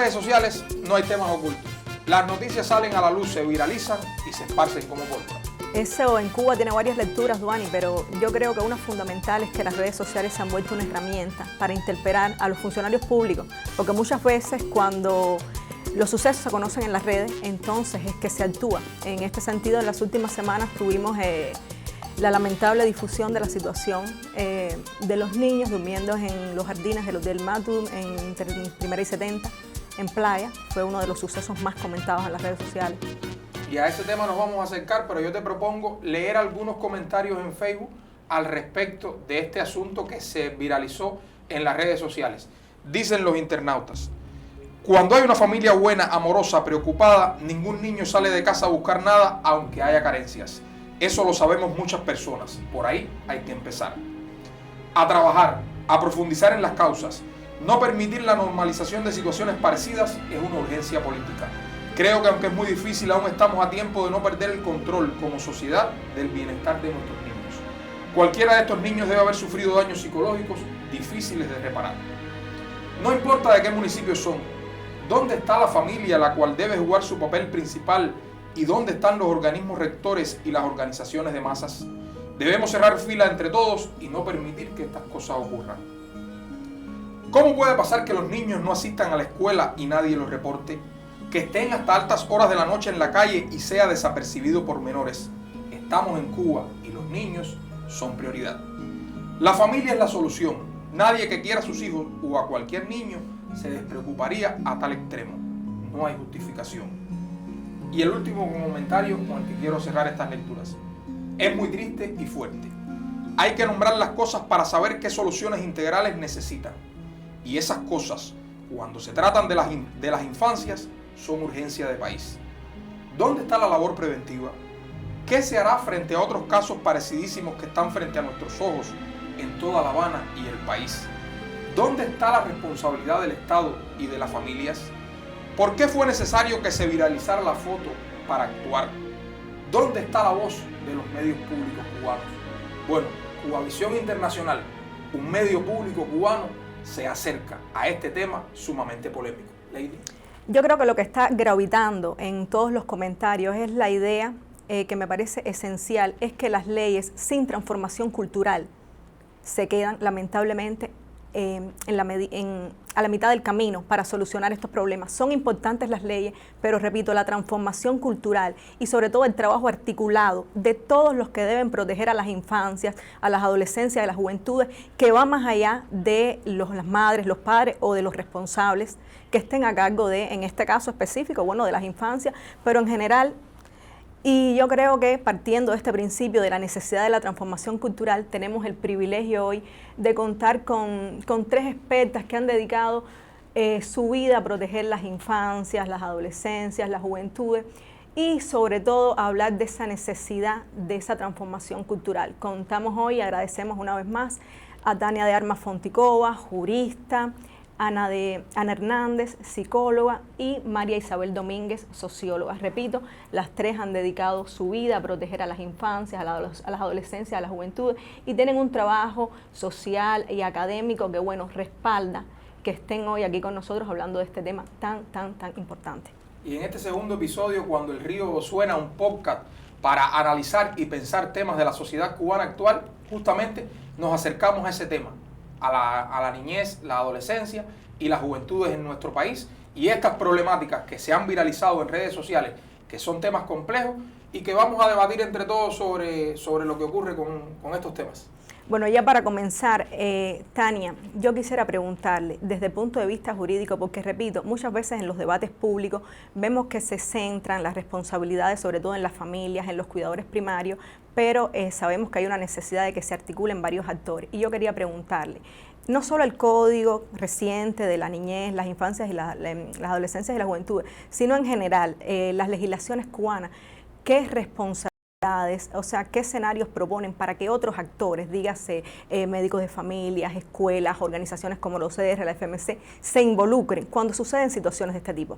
redes sociales no hay temas ocultos. Las noticias salen a la luz, se viralizan y se esparcen como pólvora. Eso en Cuba tiene varias lecturas, Duani, pero yo creo que una fundamental es que las redes sociales se han vuelto una herramienta para interpelar a los funcionarios públicos, porque muchas veces cuando los sucesos se conocen en las redes, entonces es que se actúa. En este sentido, en las últimas semanas tuvimos la lamentable difusión de la situación de los niños durmiendo en los jardines del Hotel Matum en Primera y 70, en Playa. Fue uno de los sucesos más comentados en las redes sociales. Y a ese tema nos vamos a acercar, pero yo te propongo leer algunos comentarios en Facebook al respecto de este asunto que se viralizó en las redes sociales. Dicen los internautas: cuando hay una familia buena, amorosa, preocupada, ningún niño sale de casa a buscar nada, aunque haya carencias. Eso lo sabemos muchas personas. Por ahí hay que empezar. A trabajar, a profundizar en las causas. No permitir la normalización de situaciones parecidas es una urgencia política. Creo que aunque es muy difícil, aún estamos a tiempo de no perder el control como sociedad del bienestar de nuestros niños. Cualquiera de estos niños debe haber sufrido daños psicológicos difíciles de reparar. No importa de qué municipio son, dónde está la familia la cual debe jugar su papel principal y dónde están los organismos rectores y las organizaciones de masas. Debemos cerrar fila entre todos y no permitir que estas cosas ocurran. ¿Cómo puede pasar que los niños no asistan a la escuela y nadie los reporte? Que estén hasta altas horas de la noche en la calle y sea desapercibido por menores. Estamos en Cuba y los niños son prioridad. La familia es la solución. Nadie que quiera a sus hijos o a cualquier niño se despreocuparía a tal extremo. No hay justificación. Y el último comentario con el que quiero cerrar estas lecturas. Es muy triste y fuerte. Hay que nombrar las cosas para saber qué soluciones integrales necesitan. Y esas cosas, cuando se tratan de las infancias, son urgencia de país. ¿Dónde está la labor preventiva? ¿Qué se hará frente a otros casos parecidísimos que están frente a nuestros ojos en toda La Habana y el país? ¿Dónde está la responsabilidad del Estado y de las familias? ¿Por qué fue necesario que se viralizara la foto para actuar? ¿Dónde está la voz de los medios públicos cubanos? Bueno, Cubavisión Internacional, un medio público cubano, se acerca a este tema sumamente polémico. Lady. Yo creo que lo que está gravitando en todos los comentarios es la idea que me parece esencial, es que las leyes sin transformación cultural se quedan lamentablemente a la mitad del camino para solucionar estos problemas. Son importantes las leyes, pero repito, la transformación cultural y sobre todo el trabajo articulado de todos los que deben proteger a las infancias, a las adolescencias, a las juventudes, que va más allá de las madres, los padres o de los responsables que estén a cargo de, en este caso específico, bueno, de las infancias, pero en general. Y yo creo que partiendo de este principio de la necesidad de la transformación cultural, tenemos el privilegio hoy de contar con tres expertas que han dedicado su vida a proteger las infancias, las adolescencias, las juventudes y sobre todo a hablar de esa necesidad de esa transformación cultural. Contamos hoy, agradecemos una vez más a Tania de Armas Fonticova, jurista, Ana Hernández, psicóloga, y María Isabel Domínguez, socióloga. Repito, las tres han dedicado su vida a proteger a las infancias, a las adolescencias, a la juventud, y tienen un trabajo social y académico que, bueno, respalda que estén hoy aquí con nosotros hablando de este tema tan importante. Y en este segundo episodio, cuando el río suena, un podcast para analizar y pensar temas de la sociedad cubana actual, justamente nos acercamos a ese tema. A la niñez, la adolescencia y las juventudes en nuestro país y estas problemáticas que se han viralizado en redes sociales, que son temas complejos y que vamos a debatir entre todos sobre lo que ocurre con estos temas. Bueno, ya para comenzar, Tania, yo quisiera preguntarle desde el punto de vista jurídico, porque repito, muchas veces en los debates públicos vemos que se centran las responsabilidades sobre todo en las familias, en los cuidadores primarios, pero sabemos que hay una necesidad de que se articulen varios actores. Y yo quería preguntarle, no solo el código reciente de la niñez, las infancias y las adolescencias y la juventud, sino en general las legislaciones cubanas, ¿qué responsabilidades? O sea, ¿qué escenarios proponen para que otros actores, dígase médicos de familias, escuelas, organizaciones como la OCDR, la FMC, se involucren cuando suceden situaciones de este tipo?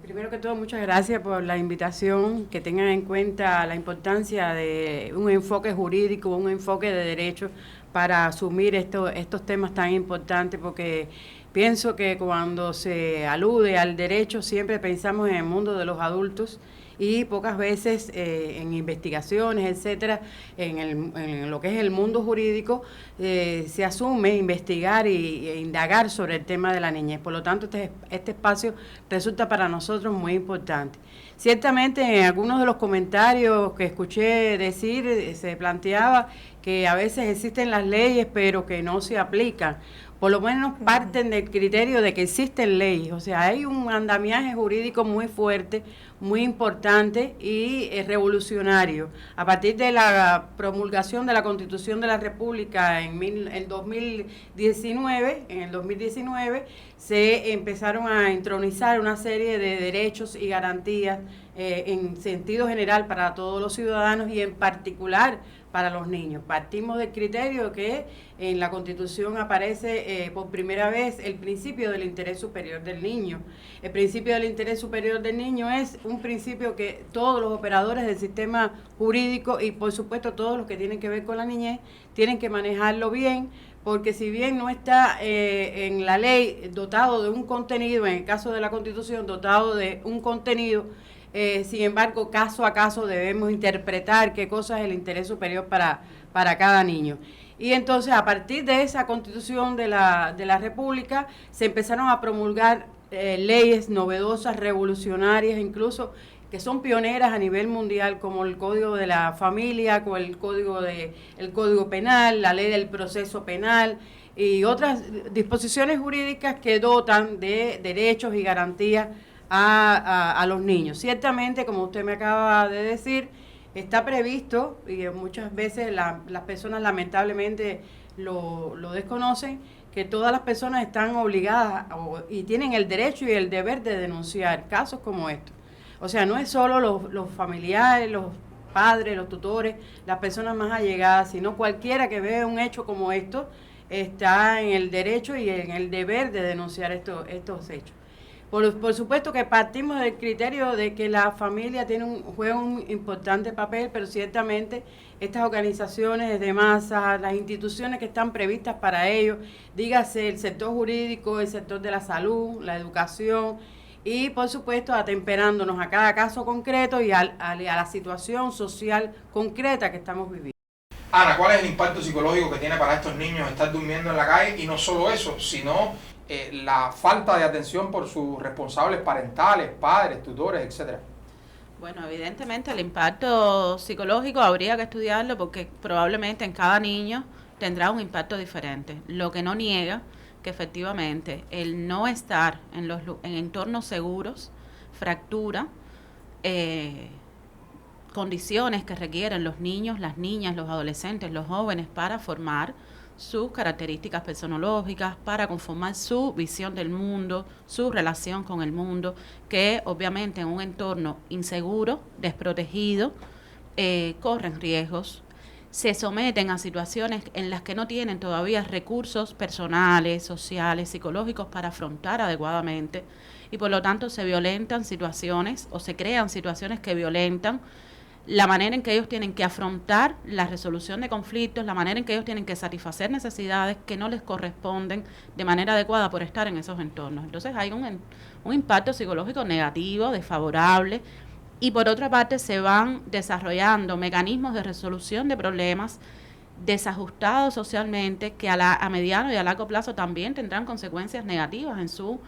Primero que todo, muchas gracias por la invitación, que tengan en cuenta la importancia de un enfoque jurídico, un enfoque de derecho para asumir estos temas tan importantes, porque pienso que cuando se alude al derecho siempre pensamos en el mundo de los adultos y pocas veces en investigaciones, etcétera, en lo que es el mundo jurídico, se asume investigar e indagar sobre el tema de la niñez. Por lo tanto, este espacio resulta para nosotros muy importante. Ciertamente, en algunos de los comentarios que escuché decir, se planteaba que a veces existen las leyes, pero que no se aplican. Por lo menos parten del criterio de que existen leyes, o sea, hay un andamiaje jurídico muy fuerte, muy importante y revolucionario. A partir de la promulgación de la Constitución de la República en el 2019, se empezaron a intronizar una serie de derechos y garantías en sentido general para todos los ciudadanos y en particular para los niños. Partimos del criterio que en la Constitución aparece por primera vez el principio del interés superior del niño. El principio del interés superior del niño es un principio que todos los operadores del sistema jurídico y por supuesto todos los que tienen que ver con la niñez tienen que manejarlo bien, porque si bien no está en la ley dotado de un contenido, en el caso de la Constitución dotado de un contenido, sin embargo, caso a caso debemos interpretar qué cosa es el interés superior para cada niño. Y entonces, a partir de esa Constitución de la República, se empezaron a promulgar leyes novedosas, revolucionarias, incluso que son pioneras a nivel mundial, como el Código de la Familia, como el Código Penal, la Ley del Proceso Penal y otras disposiciones jurídicas que dotan de derechos y garantías a los niños. Ciertamente, como usted me acaba de decir, está previsto, y muchas veces las personas lamentablemente lo desconocen, que todas las personas están obligadas y tienen el derecho y el deber de denunciar casos como estos. O sea, no es solo los familiares, los padres, los tutores, las personas más allegadas, sino cualquiera que vea un hecho como esto está en el derecho y en el deber de denunciar estos hechos. Por supuesto que partimos del criterio de que la familia juega un importante papel, pero ciertamente estas organizaciones de masa, las instituciones que están previstas para ello, dígase el sector jurídico, el sector de la salud, la educación y por supuesto atemperándonos a cada caso concreto y a la situación social concreta que estamos viviendo. Ana, ¿cuál es el impacto psicológico que tiene para estos niños estar durmiendo en la calle? Y no solo eso, sino la falta de atención por sus responsables parentales, padres, tutores, etcétera. Bueno, evidentemente el impacto psicológico habría que estudiarlo porque probablemente en cada niño tendrá un impacto diferente. Lo que no niega que efectivamente el no estar en entornos seguros fractura condiciones que requieren los niños, las niñas, los adolescentes, los jóvenes para formar sus características personológicas, para conformar su visión del mundo, su relación con el mundo, que obviamente en un entorno inseguro, desprotegido, corren riesgos, se someten a situaciones en las que no tienen todavía recursos personales, sociales, psicológicos para afrontar adecuadamente y por lo tanto se violentan situaciones o se crean situaciones que violentan la manera en que ellos tienen que afrontar la resolución de conflictos, la manera en que ellos tienen que satisfacer necesidades que no les corresponden de manera adecuada por estar en esos entornos. Entonces hay un impacto psicológico negativo, desfavorable, y por otra parte se van desarrollando mecanismos de resolución de problemas desajustados socialmente que a mediano y a largo plazo también tendrán consecuencias negativas en su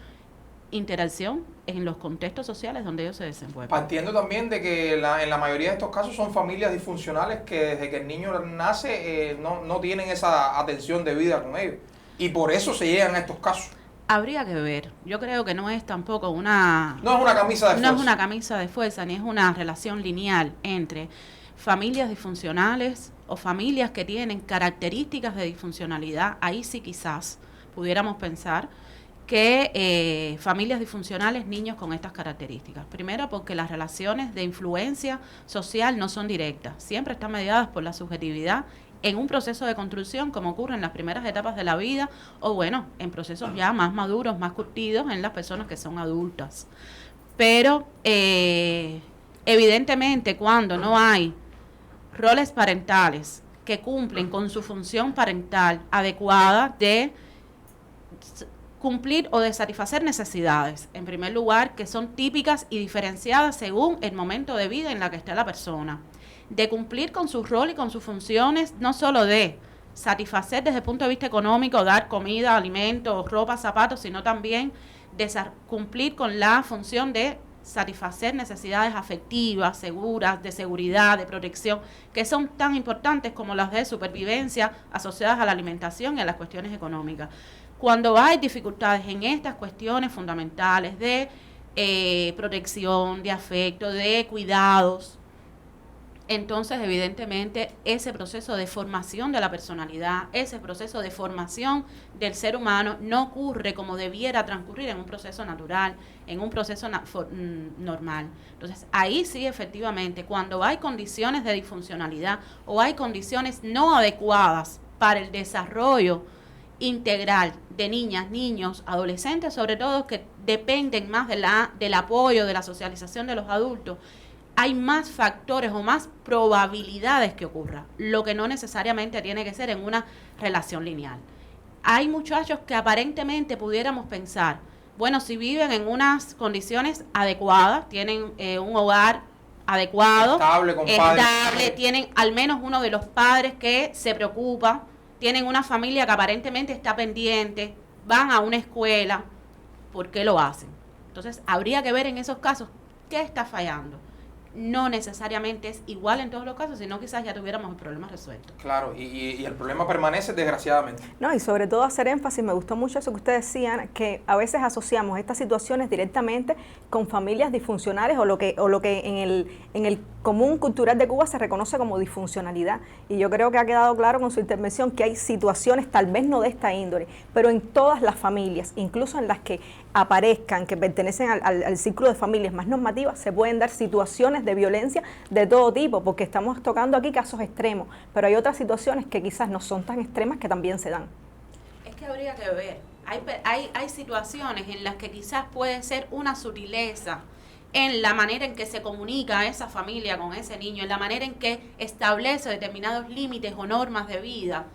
interacción en los contextos sociales donde ellos se desenvuelven. Partiendo también de que en la mayoría de estos casos son familias disfuncionales que desde que el niño nace no tienen esa atención debida con ellos y por eso se llegan a estos casos. Habría que ver. Yo creo que no es tampoco una... No es una camisa de fuerza. No es una camisa de fuerza, ni es una relación lineal entre familias disfuncionales o familias que tienen características de disfuncionalidad. Ahí sí quizás pudiéramos pensar que familias disfuncionales, niños con estas características. Primero porque las relaciones de influencia social no son directas, siempre están mediadas por la subjetividad en un proceso de construcción como ocurre en las primeras etapas de la vida o bueno, en procesos ya más maduros, más curtidos en las personas que son adultas. Pero evidentemente cuando no hay roles parentales que cumplen con su función parental adecuada de cumplir o de satisfacer necesidades, en primer lugar, que son típicas y diferenciadas según el momento de vida en la que está la persona, de cumplir con su rol y con sus funciones, no solo de satisfacer desde el punto de vista económico, dar comida, alimentos, ropa, zapatos, sino también de cumplir con la función de satisfacer necesidades afectivas, seguras, de seguridad, de protección, que son tan importantes como las de supervivencia asociadas a la alimentación y a las cuestiones económicas. Cuando hay dificultades en estas cuestiones fundamentales de protección, de afecto, de cuidados, entonces evidentemente ese proceso de formación de la personalidad, ese proceso de formación del ser humano no ocurre como debiera transcurrir en un proceso natural, en un proceso normal. Entonces ahí sí efectivamente cuando hay condiciones de disfuncionalidad o hay condiciones no adecuadas para el desarrollo integral de niñas, niños, adolescentes, sobre todo que dependen más del apoyo, de la socialización de los adultos, hay más factores o más probabilidades que ocurra, lo que no necesariamente tiene que ser en una relación lineal. Hay muchachos que aparentemente pudiéramos pensar, bueno, si viven en unas condiciones adecuadas, tienen un hogar adecuado, estable, tienen al menos uno de los padres que se preocupa, tienen una familia que aparentemente está pendiente, van a una escuela, ¿por qué lo hacen? Entonces, habría que ver en esos casos qué está fallando. No necesariamente es igual en todos los casos, sino quizás ya tuviéramos el problema resuelto. Claro, y el problema permanece desgraciadamente. No, y sobre todo hacer énfasis, me gustó mucho eso que ustedes decían, que a veces asociamos estas situaciones directamente con familias disfuncionales o lo que en el común cultural de Cuba se reconoce como disfuncionalidad. Y yo creo que ha quedado claro con su intervención que hay situaciones, tal vez no de esta índole, pero en todas las familias, incluso en las que aparezcan, que pertenecen al círculo de familias más normativas, se pueden dar situaciones de violencia de todo tipo, porque estamos tocando aquí casos extremos, pero hay otras situaciones que quizás no son tan extremas que también se dan. Es que habría que ver, hay situaciones en las que quizás puede ser una sutileza en la manera en que se comunica esa familia con ese niño, en la manera en que establece determinados límites o normas de vida,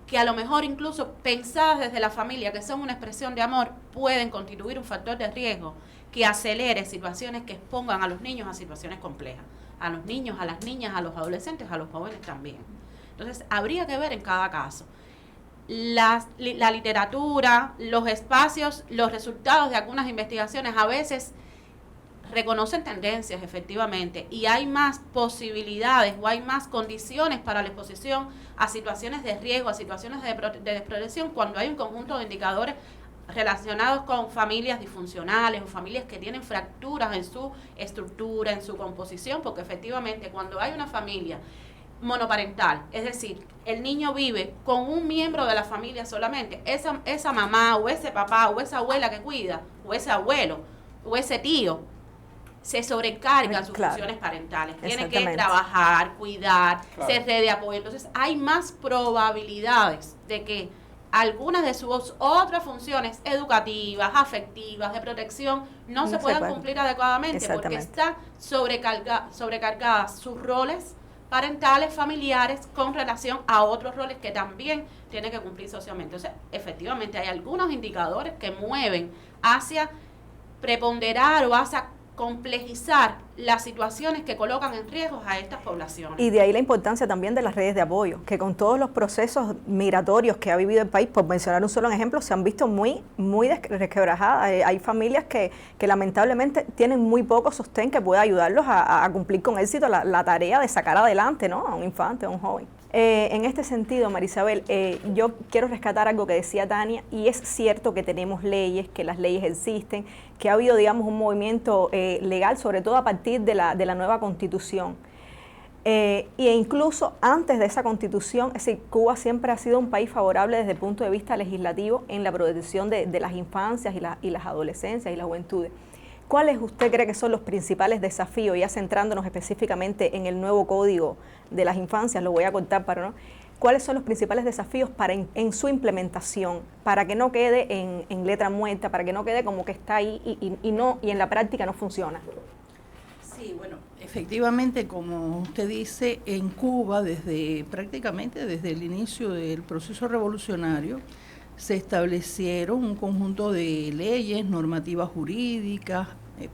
que a lo mejor incluso pensadas desde la familia, que son una expresión de amor, pueden constituir un factor de riesgo que acelere situaciones que expongan a los niños a situaciones complejas, a los niños, a las niñas, a los adolescentes, a los jóvenes también. Entonces, habría que ver en cada caso. La literatura, los espacios, los resultados de algunas investigaciones a veces reconocen tendencias efectivamente y hay más posibilidades o hay más condiciones para la exposición a situaciones de riesgo, a situaciones de desprotección cuando hay un conjunto de indicadores relacionados con familias disfuncionales o familias que tienen fracturas en su estructura, en su composición, porque efectivamente cuando hay una familia monoparental, es decir, el niño vive con un miembro de la familia solamente, esa mamá o ese papá o esa abuela que cuida, o ese abuelo o ese tío, se sobrecargan sus funciones parentales, tienen que trabajar, cuidar, ser red de apoyo, entonces hay más probabilidades de que algunas de sus otras funciones educativas, afectivas, de protección, no se puedan cumplir adecuadamente porque está sobrecargadas sus roles parentales, familiares, con relación a otros roles que también tienen que cumplir socialmente. Entonces, efectivamente, hay algunos indicadores que mueven hacia preponderar o hacia complejizar las situaciones que colocan en riesgo a estas poblaciones. Y de ahí la importancia también de las redes de apoyo, que con todos los procesos migratorios que ha vivido el país, por mencionar un solo ejemplo, se han visto muy resquebrajadas. Hay familias que lamentablemente tienen muy poco sostén que pueda ayudarlos a cumplir con éxito la tarea de sacar adelante, ¿no?, a un infante, a un joven. En este sentido, Marisabel, yo quiero rescatar algo que decía Tania, y es cierto que tenemos leyes, que las leyes existen, que ha habido, digamos, un movimiento legal, sobre todo a partir de la nueva Constitución. E incluso antes de esa Constitución, es decir, Cuba siempre ha sido un país favorable desde el punto de vista legislativo en la protección de las infancias y las adolescencias y las juventudes. ¿Cuáles usted cree que son los principales desafíos, ya centrándonos específicamente en el nuevo Código de las Infancias, lo voy a contar para no? ¿Cuáles son los principales desafíos para en su implementación, para que no quede en letra muerta, para que no quede como que está ahí y en la práctica no funciona? Sí, bueno, Efectivamente, como usted dice, en Cuba, prácticamente desde el inicio del proceso revolucionario, se establecieron un conjunto de leyes, normativas jurídicas,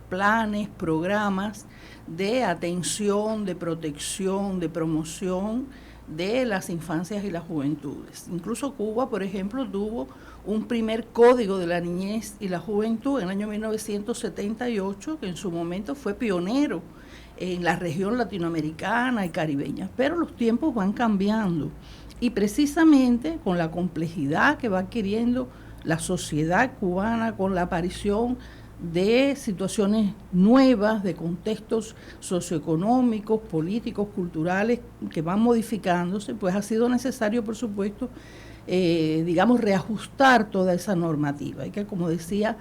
planes, programas de atención, de protección, de promoción de las infancias y las juventudes. Incluso Cuba, por ejemplo, tuvo un primer código de la niñez y la juventud en el año 1978, que en su momento fue pionero en la región latinoamericana y caribeña, pero los tiempos van cambiando y precisamente con la complejidad que va adquiriendo la sociedad cubana, con la aparición de situaciones nuevas, de contextos socioeconómicos, políticos, culturales que van modificándose, pues ha sido necesario, por supuesto, reajustar toda esa normativa. Y que, como decía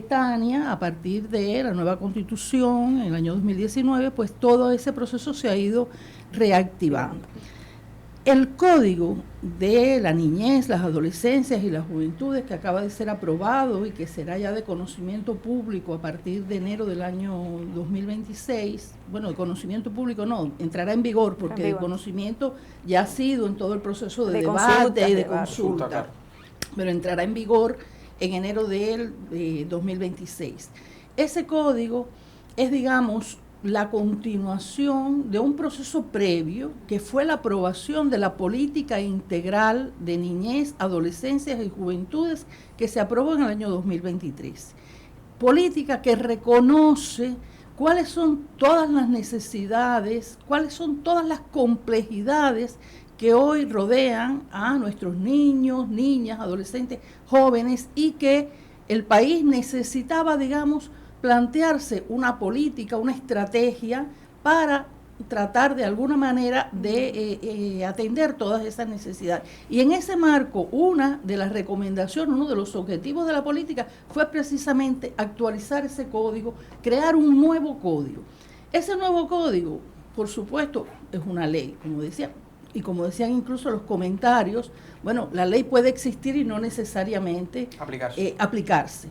Tania, a partir de la nueva Constitución, en el año 2019, pues todo ese proceso se ha ido reactivando. El Código de la Niñez, las Adolescencias y las Juventudes, que acaba de ser aprobado y que será ya de conocimiento público a partir de enero del año 2026, bueno, de conocimiento público no, entrará en vigor porque de conocimiento ya ha sido en todo el proceso de debate y de consulta, claro, pero entrará en vigor en enero del 2026. Ese código es, digamos, la continuación de un proceso previo que fue la aprobación de la política integral de niñez, adolescencias y juventudes que se aprobó en el año 2023. Política que reconoce cuáles son todas las necesidades, cuáles son todas las complejidades que hoy rodean a nuestros niños, niñas, adolescentes, jóvenes y que el país necesitaba, digamos, plantearse una política, una estrategia para tratar de alguna manera de atender todas esas necesidades. Y en ese marco, una de las recomendaciones, uno de los objetivos de la política fue precisamente actualizar ese código, crear un nuevo código. Ese nuevo código, por supuesto, es una ley, como decía, y como decían incluso los comentarios, bueno, la ley puede existir y no necesariamente aplicarse.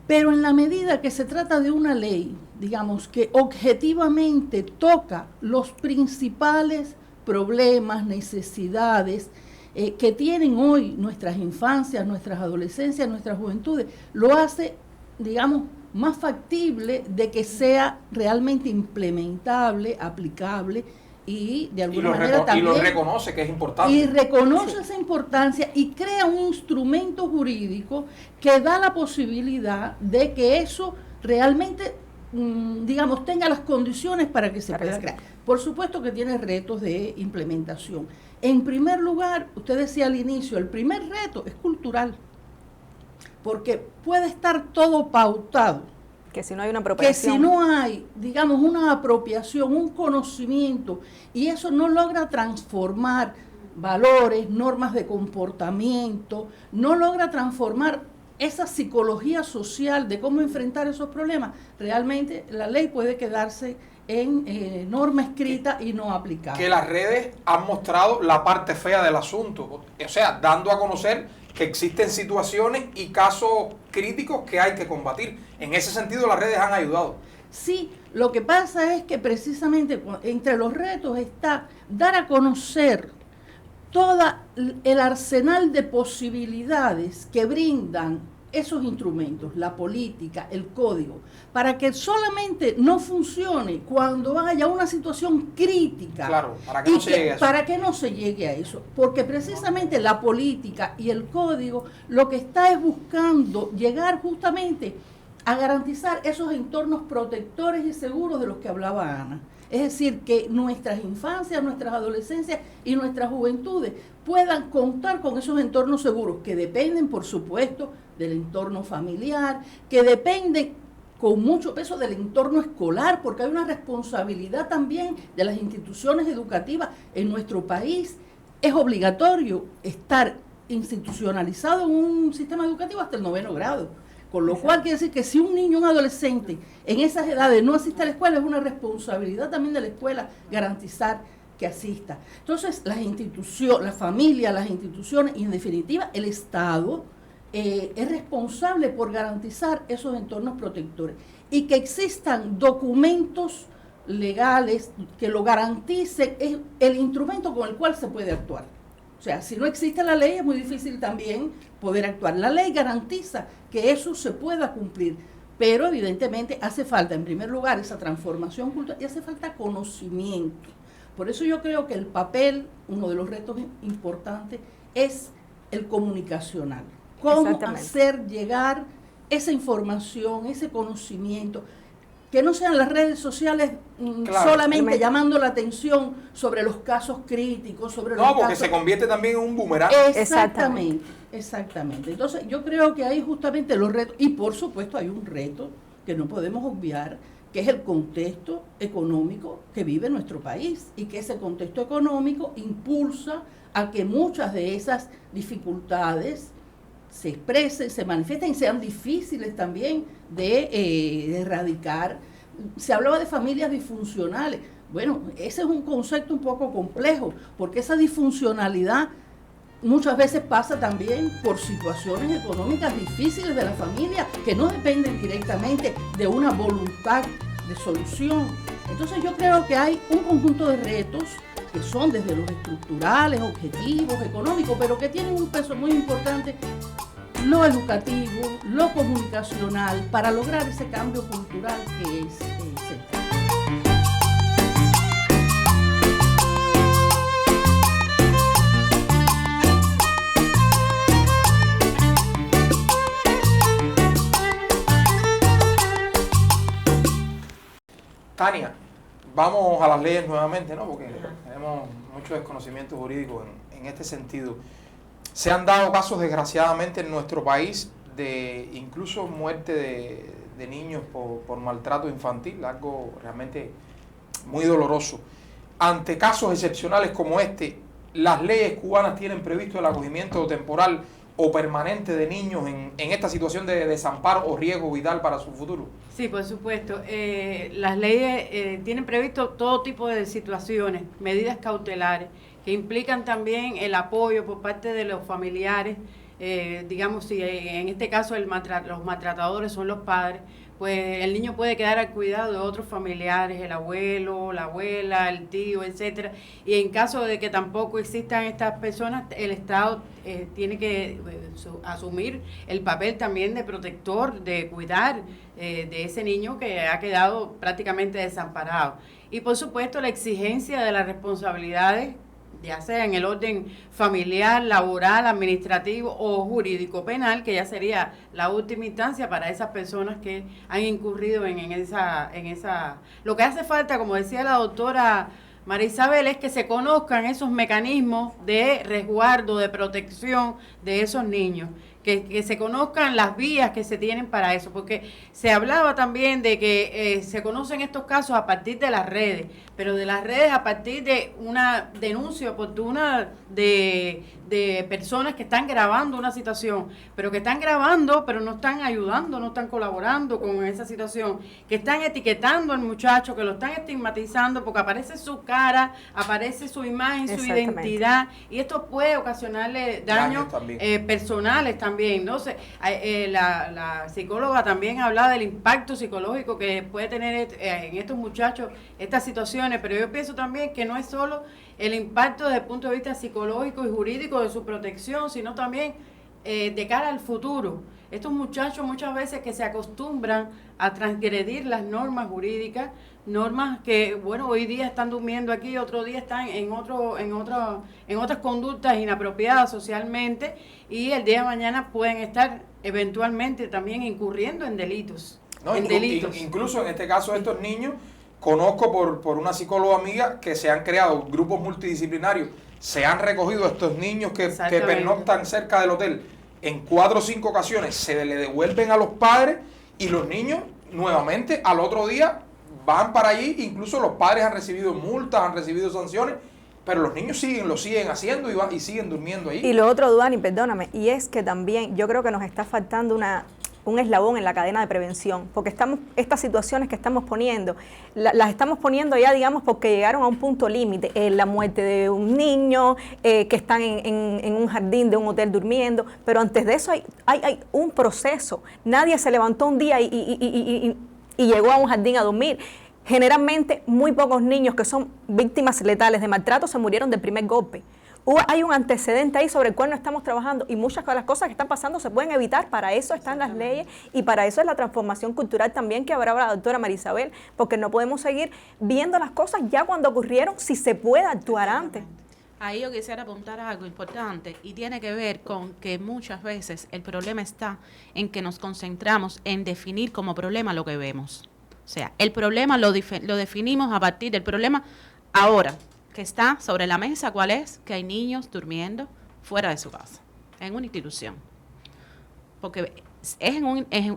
Pero en la medida que se trata de una ley, digamos, que objetivamente toca los principales problemas, necesidades que tienen hoy nuestras infancias, nuestras adolescencias, nuestras juventudes, lo hace, digamos, más factible de que sea realmente implementable, aplicable y de alguna manera también... Y lo reconoce, que es importante. Y reconoce esa importancia y crea un instrumento jurídico que da la posibilidad de que eso realmente, digamos, tenga las condiciones para que se pueda crear. Por supuesto que tiene retos de implementación. En primer lugar, usted decía al inicio, el primer reto es cultural, porque puede estar todo pautado. Que si no hay una apropiación. Que si no hay, digamos, una apropiación, un conocimiento, y eso no logra transformar valores, normas de comportamiento, no logra transformar esa psicología social de cómo enfrentar esos problemas, realmente la ley puede quedarse en norma escrita y no aplicada. Que las redes han mostrado la parte fea del asunto, o sea, dando a conocer que existen situaciones y casos críticos que hay que combatir. En ese sentido, las redes han ayudado. Sí, lo que pasa es que precisamente entre los retos está dar a conocer todo el arsenal de posibilidades que brindan esos instrumentos, la política, el código, para que solamente no funcione cuando haya una situación crítica. Claro, para que no se llegue a eso. Para que no se llegue a eso, porque precisamente la política y el código lo que está es buscando llegar justamente a garantizar esos entornos protectores y seguros de los que hablaba Ana. Es decir, que nuestras infancias, nuestras adolescencias y nuestras juventudes puedan contar con esos entornos seguros, que dependen, por supuesto, del entorno familiar, que dependen con mucho peso del entorno escolar, porque hay una responsabilidad también de las instituciones educativas en nuestro país. Es obligatorio estar institucionalizado en un sistema educativo hasta el 9º grado. Con lo cual quiere decir que si un niño, un adolescente en esas edades no asiste a la escuela, es una responsabilidad también de la escuela garantizar que asista. Entonces, las instituciones, la familia, las instituciones y en definitiva el Estado es responsable por garantizar esos entornos protectores y que existan documentos legales que lo garanticen, es el instrumento con el cual se puede actuar. O sea, si no existe la ley es muy difícil también poder actuar. La ley garantiza que eso se pueda cumplir, pero evidentemente hace falta, en primer lugar, esa transformación cultural y hace falta conocimiento. Por eso yo creo que el papel, uno de los retos importantes, es el comunicacional. Cómo hacer llegar esa información, ese conocimiento, que no sean las redes sociales solamente llamando la atención sobre los casos críticos, sobre los porque casos... se convierte también en un boomerang. Exactamente. Entonces yo creo que hay justamente los retos, y por supuesto hay un reto que no podemos obviar, que es el contexto económico que vive nuestro país, y que ese contexto económico impulsa a que muchas de esas dificultades se expresen, se manifiesten y sean difíciles también de erradicar. Se hablaba de familias disfuncionales. Bueno, ese es un concepto un poco complejo, porque esa disfuncionalidad muchas veces pasa también por situaciones económicas difíciles de la familia que no dependen directamente de una voluntad de solución. Entonces yo creo que hay un conjunto de retos que son desde los estructurales, objetivos, económicos, pero que tienen un peso muy importante, lo educativo, lo comunicacional, para lograr ese cambio cultural que es central. Tania, vamos a las leyes nuevamente, ¿no? Porque tenemos mucho desconocimiento jurídico en este sentido. Se han dado casos, desgraciadamente, en nuestro país de incluso muerte de niños por maltrato infantil, algo realmente muy doloroso. Ante casos excepcionales como este, ¿las leyes cubanas tienen previsto el acogimiento temporal o permanente de niños en esta situación de desamparo o riesgo vital para su futuro? Sí, por supuesto. Las leyes tienen previsto todo tipo de situaciones, medidas cautelares, que implican también el apoyo por parte de los familiares. Digamos, si en este caso los maltratadores son los padres, pues el niño puede quedar al cuidado de otros familiares, el abuelo, la abuela, el tío, etcétera. Y en caso de que tampoco existan estas personas, el Estado tiene que asumir el papel también de protector, de cuidar de ese niño que ha quedado prácticamente desamparado. Y por supuesto la exigencia de las responsabilidades, ya sea en el orden familiar, laboral, administrativo o jurídico penal, que ya sería la última instancia para esas personas que han incurrido en esa. Lo que hace falta, como decía la doctora María Isabel, es que se conozcan esos mecanismos de resguardo, de protección de esos niños, que se conozcan las vías que se tienen para eso, porque se hablaba también de que se conocen estos casos a partir de las redes, pero de las redes a partir de una denuncia oportuna de personas que están grabando una situación, pero que están grabando, pero no están ayudando, no están colaborando con esa situación, que están etiquetando al muchacho, que lo están estigmatizando, porque aparece su cara, aparece su imagen, su identidad, y esto puede ocasionarle daños personales también. Entonces, la psicóloga también hablaba del impacto psicológico que puede tener en estos muchachos estas situaciones, pero yo pienso también que no es solo el impacto desde el punto de vista psicológico y jurídico de su protección, sino también de cara al futuro. Estos muchachos muchas veces que se acostumbran a transgredir las normas jurídicas, normas que, bueno, hoy día están durmiendo aquí, otro día están en otras conductas inapropiadas socialmente, y el día de mañana pueden estar eventualmente también incurriendo en delitos. Incluso en este caso de estos niños, conozco por una psicóloga amiga que se han creado grupos multidisciplinarios, se han recogido a estos niños que pernoctan cerca del hotel en 4 o 5 ocasiones, se le devuelven a los padres y los niños nuevamente al otro día van para allí. Incluso los padres han recibido multas, han recibido sanciones, pero los niños lo siguen haciendo y siguen durmiendo ahí. Y lo otro, Duani, perdóname, y es que también yo creo que nos está faltando un eslabón en la cadena de prevención, porque estas situaciones que estamos poniendo, las estamos poniendo ya, digamos, porque llegaron a un punto límite, la muerte de un niño, que están en un jardín de un hotel durmiendo, pero antes de eso hay un proceso. Nadie se levantó un día y llegó a un jardín a dormir. Generalmente muy pocos niños que son víctimas letales de maltrato se murieron del primer golpe. Hay un antecedente ahí sobre el cual no estamos trabajando y muchas de las cosas que están pasando se pueden evitar. Para eso están las leyes y para eso es la transformación cultural también que habrá la doctora María Isabel, porque no podemos seguir viendo las cosas ya cuando ocurrieron, si se puede actuar antes. Ahí yo quisiera apuntar a algo importante y tiene que ver con que muchas veces el problema está en que nos concentramos en definir como problema lo que vemos. O sea, el problema lo definimos a partir del problema ahora que está sobre la mesa. ¿Cuál es? Que hay niños durmiendo fuera de su casa, en una institución. Porque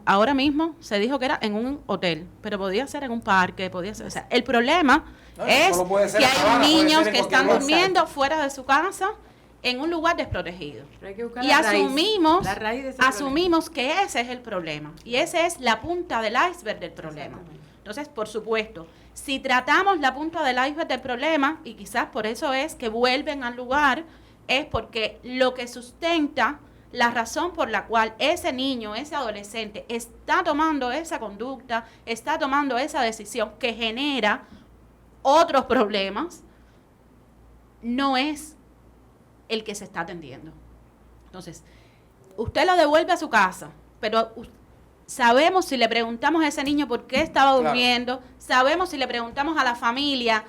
ahora mismo se dijo que era en un hotel, pero podía ser en un parque, podía ser. O sea, el problema es que hay niños que están durmiendo fuera de su casa en un lugar desprotegido. Y asumimos que ese es el problema. Y esa es la punta del iceberg del problema. Entonces, por supuesto, si tratamos la punta del iceberg del problema, y quizás por eso es que vuelven al lugar, es porque lo que sustenta la razón por la cual ese niño, ese adolescente está tomando esa conducta, está tomando esa decisión que genera otros problemas, no es el que se está atendiendo. Entonces, usted lo devuelve a su casa, pero sabemos si le preguntamos a ese niño por qué estaba durmiendo, sabemos si le preguntamos a la familia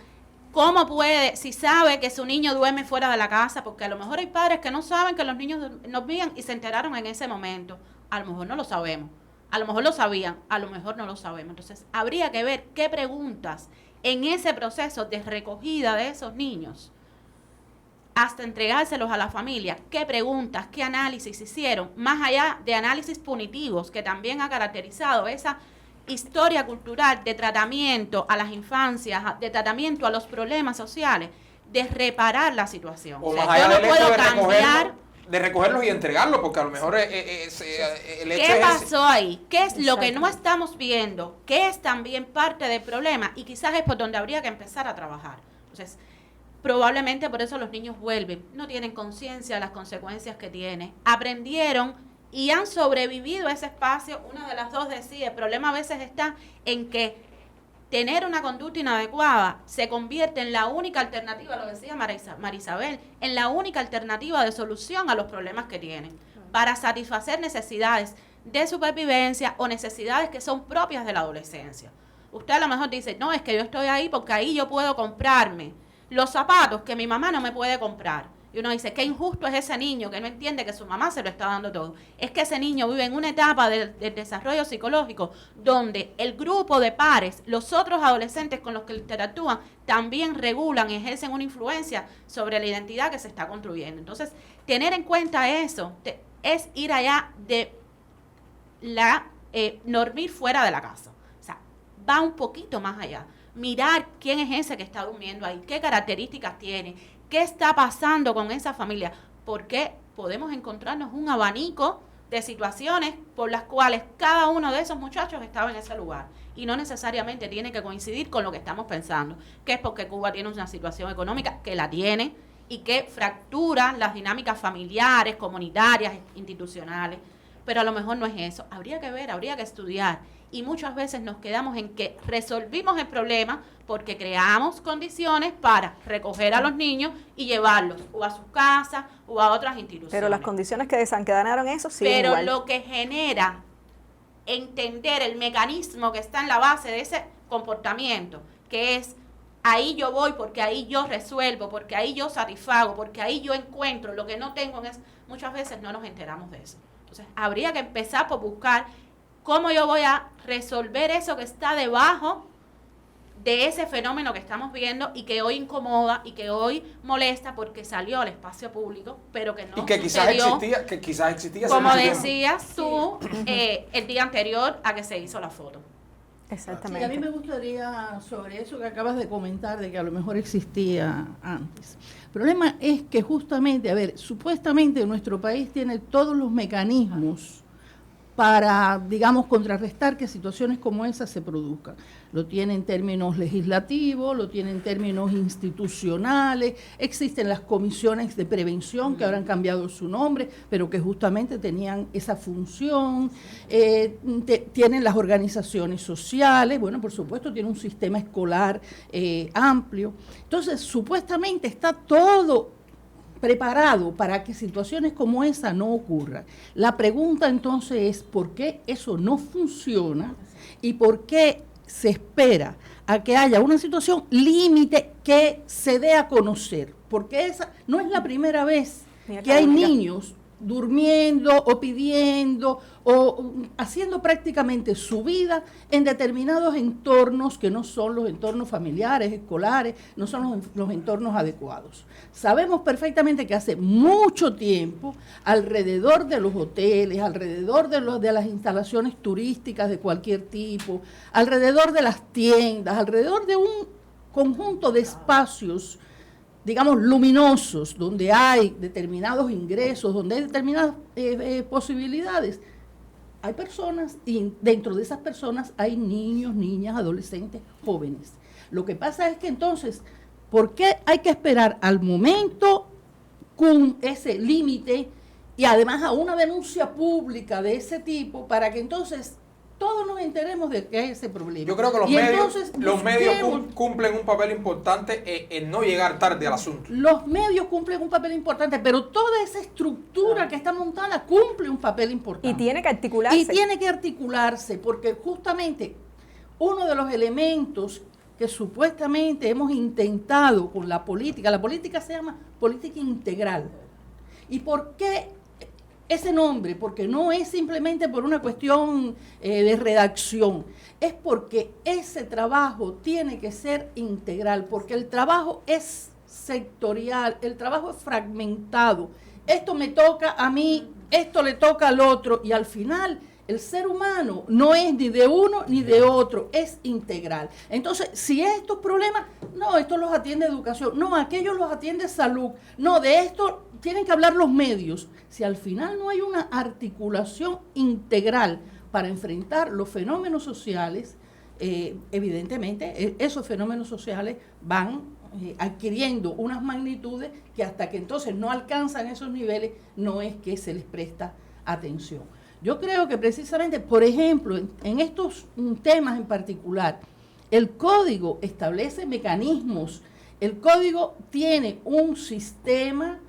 cómo puede, si sabe que su niño duerme fuera de la casa, porque a lo mejor hay padres que no saben que los niños dormían y se enteraron en ese momento. A lo mejor no lo sabemos, a lo mejor lo sabían, a lo mejor no lo sabemos. Entonces, habría que ver qué preguntas en ese proceso de recogida de esos niños, hasta entregárselos a la familia, qué preguntas, qué análisis hicieron, más allá de análisis punitivos, que también ha caracterizado esa historia cultural de tratamiento a las infancias, de tratamiento a los problemas sociales, de reparar la situación. O más allá del hecho de recogerlos y entregarlos, porque a lo mejor el hecho ¿qué pasó ahí? ¿Qué es lo que no estamos viendo? ¿Qué es también parte del problema? Y quizás es por donde habría que empezar a trabajar. Entonces, probablemente por eso los niños vuelven, no tienen conciencia de las consecuencias que tiene, aprendieron y han sobrevivido a ese espacio. Una de las dos decía, el problema a veces está en que tener una conducta inadecuada se convierte en la única alternativa, lo decía María Isabel, en la única alternativa de solución a los problemas que tienen, para satisfacer necesidades de supervivencia o necesidades que son propias de la adolescencia. Usted a lo mejor dice, no, es que yo estoy ahí porque ahí yo puedo comprarme los zapatos que mi mamá no me puede comprar. Y uno dice, qué injusto es ese niño que no entiende que su mamá se lo está dando todo. Es que ese niño vive en una etapa del desarrollo psicológico donde el grupo de pares, los otros adolescentes con los que interactúan, también regulan y ejercen una influencia sobre la identidad que se está construyendo. Entonces, tener en cuenta eso es ir allá de dormir fuera de la casa. O sea, va un poquito más allá. Mirar quién es ese que está durmiendo ahí, qué características tiene, qué está pasando con esa familia, porque podemos encontrarnos un abanico de situaciones por las cuales cada uno de esos muchachos estaba en ese lugar y no necesariamente tiene que coincidir con lo que estamos pensando, que es porque Cuba tiene una situación económica que la tiene y que fractura las dinámicas familiares, comunitarias, institucionales, pero a lo mejor no es eso. Habría que ver, habría que estudiar. Y muchas veces nos quedamos en que resolvimos el problema porque creamos condiciones para recoger a los niños y llevarlos o a sus casas o a otras instituciones. Pero las condiciones que desencadenaron eso sí. Pero igual. Lo que genera entender el mecanismo que está en la base de ese comportamiento, que es ahí yo voy porque ahí yo resuelvo, porque ahí yo satisfago, porque ahí yo encuentro lo que no tengo, muchas veces no nos enteramos de eso. Entonces, habría que empezar por buscar cómo yo voy a resolver eso que está debajo de ese fenómeno que estamos viendo y que hoy incomoda y que hoy molesta porque salió al espacio público, pero que no y que quizás existía como decías tú el día anterior a que se hizo la foto. Sí, Exactamente. a mí me gustaría, sobre eso que acabas de comentar, de que a lo mejor existía antes. El problema es que justamente, supuestamente nuestro país tiene todos los mecanismos para, digamos, contrarrestar que situaciones como esas se produzcan. Lo tiene en términos legislativos, lo tiene en términos institucionales, existen las comisiones de prevención que ahora han cambiado su nombre, pero que justamente tenían esa función, tienen las organizaciones sociales, bueno, por supuesto tiene un sistema escolar amplio. Entonces, supuestamente está todo preparado para que situaciones como esa no ocurran. La pregunta entonces es ¿por qué eso no funciona y por qué se espera a que haya una situación límite que se dé a conocer? Porque esa no es la primera vez que hay niños durmiendo o pidiendo o haciendo prácticamente su vida en determinados entornos que no son los entornos familiares, escolares, no son los entornos adecuados. Sabemos perfectamente que hace mucho tiempo, alrededor de los hoteles, alrededor de las instalaciones turísticas de cualquier tipo, alrededor de las tiendas, alrededor de un conjunto de espacios, digamos, luminosos, donde hay determinados ingresos, donde hay determinadas posibilidades, hay personas, y dentro de esas personas hay niños, niñas, adolescentes, jóvenes. Lo que pasa es que entonces, ¿por qué hay que esperar al momento con ese límite y además a una denuncia pública de ese tipo para que entonces todos nos enteremos de que hay ese problema? Yo creo que los medios cumplen un papel importante en no llegar tarde al asunto. Los medios cumplen un papel importante, pero toda esa estructura que está montada cumple un papel importante. Y tiene que articularse. Y tiene que articularse, porque justamente uno de los elementos que supuestamente hemos intentado con la política se llama política integral. ¿Y por qué ese nombre? Porque no es simplemente por una cuestión de redacción, es porque ese trabajo tiene que ser integral, porque el trabajo es sectorial, el trabajo es fragmentado. Esto me toca a mí, esto le toca al otro, y al final el ser humano no es ni de uno ni de otro, es integral. Entonces, si estos problemas, no, estos los atiende educación, no, aquellos los atiende salud, no, de esto tienen que hablar los medios. Si al final no hay una articulación integral para enfrentar los fenómenos sociales, evidentemente esos fenómenos sociales van adquiriendo unas magnitudes que hasta que entonces no alcanzan esos niveles, no es que se les presta atención. Yo creo que precisamente, por ejemplo, en estos temas en particular, el código establece mecanismos, el código tiene un sistema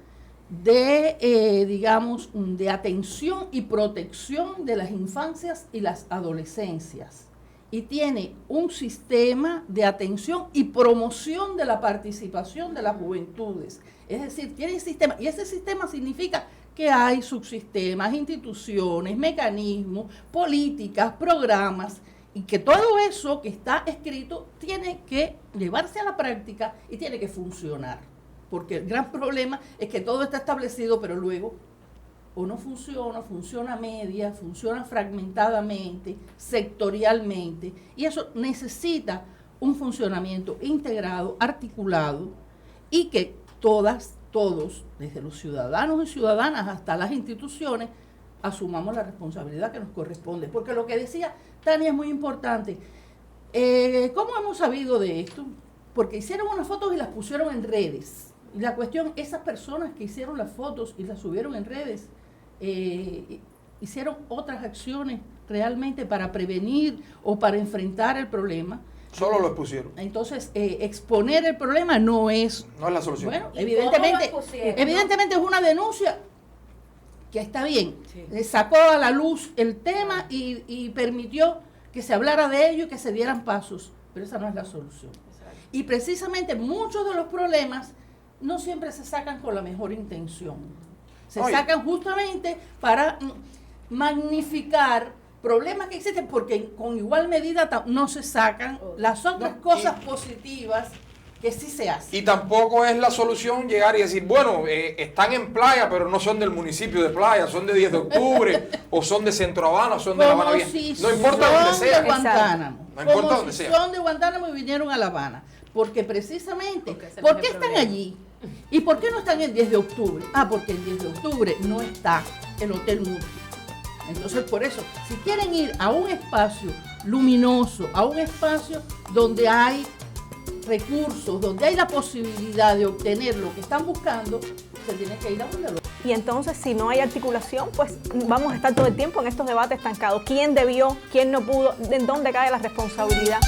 de, digamos, de atención y protección de las infancias y las adolescencias. Y tiene un sistema de atención y promoción de la participación de las juventudes. Es decir, tiene un sistema, y ese sistema significa que hay subsistemas, instituciones, mecanismos, políticas, programas, y que todo eso que está escrito tiene que llevarse a la práctica y tiene que funcionar. Porque el gran problema es que todo está establecido, pero luego o no funciona, funciona a media, funciona fragmentadamente, sectorialmente, y eso necesita un funcionamiento integrado, articulado, y que todos, desde los ciudadanos y ciudadanas hasta las instituciones, asumamos la responsabilidad que nos corresponde. Porque lo que decía Tania es muy importante. ¿Cómo hemos sabido de esto? Porque hicieron unas fotos y las pusieron en redes. Y la cuestión, esas personas que hicieron las fotos y las subieron en redes, hicieron otras acciones realmente para prevenir o para enfrentar el problema. Solo lo expusieron. Entonces, exponer el problema no es la solución. Bueno, evidentemente es una denuncia que está bien. Sí. Sacó a la luz el tema y permitió que se hablara de ello y que se dieran pasos, pero esa no es la solución. Exacto. Y precisamente muchos de los problemas no siempre se sacan con la mejor intención. Se sacan justamente para magnificar problemas que existen, porque con igual medida no se sacan las otras cosas positivas que sí se hacen. Y tampoco es la solución llegar y decir, bueno, están en Playa, pero no son del municipio de Playa, son de 10 de octubre, o son de Centro Habana, o son de La Habana Vieja. No importa dónde sea. No importa dónde sea. Son de Guantánamo y vinieron a La Habana. Porque precisamente, ¿por qué están allí? ¿Y por qué no están el 10 de octubre? Porque el 10 de octubre no está el Hotel Muti. Entonces, por eso, si quieren ir a un espacio luminoso, a un espacio donde hay recursos, donde hay la posibilidad de obtener lo que están buscando, se tienen que ir a donde lo. Y entonces, si no hay articulación, pues vamos a estar todo el tiempo en estos debates estancados. ¿Quién debió? ¿Quién no pudo? ¿En dónde cae la responsabilidad?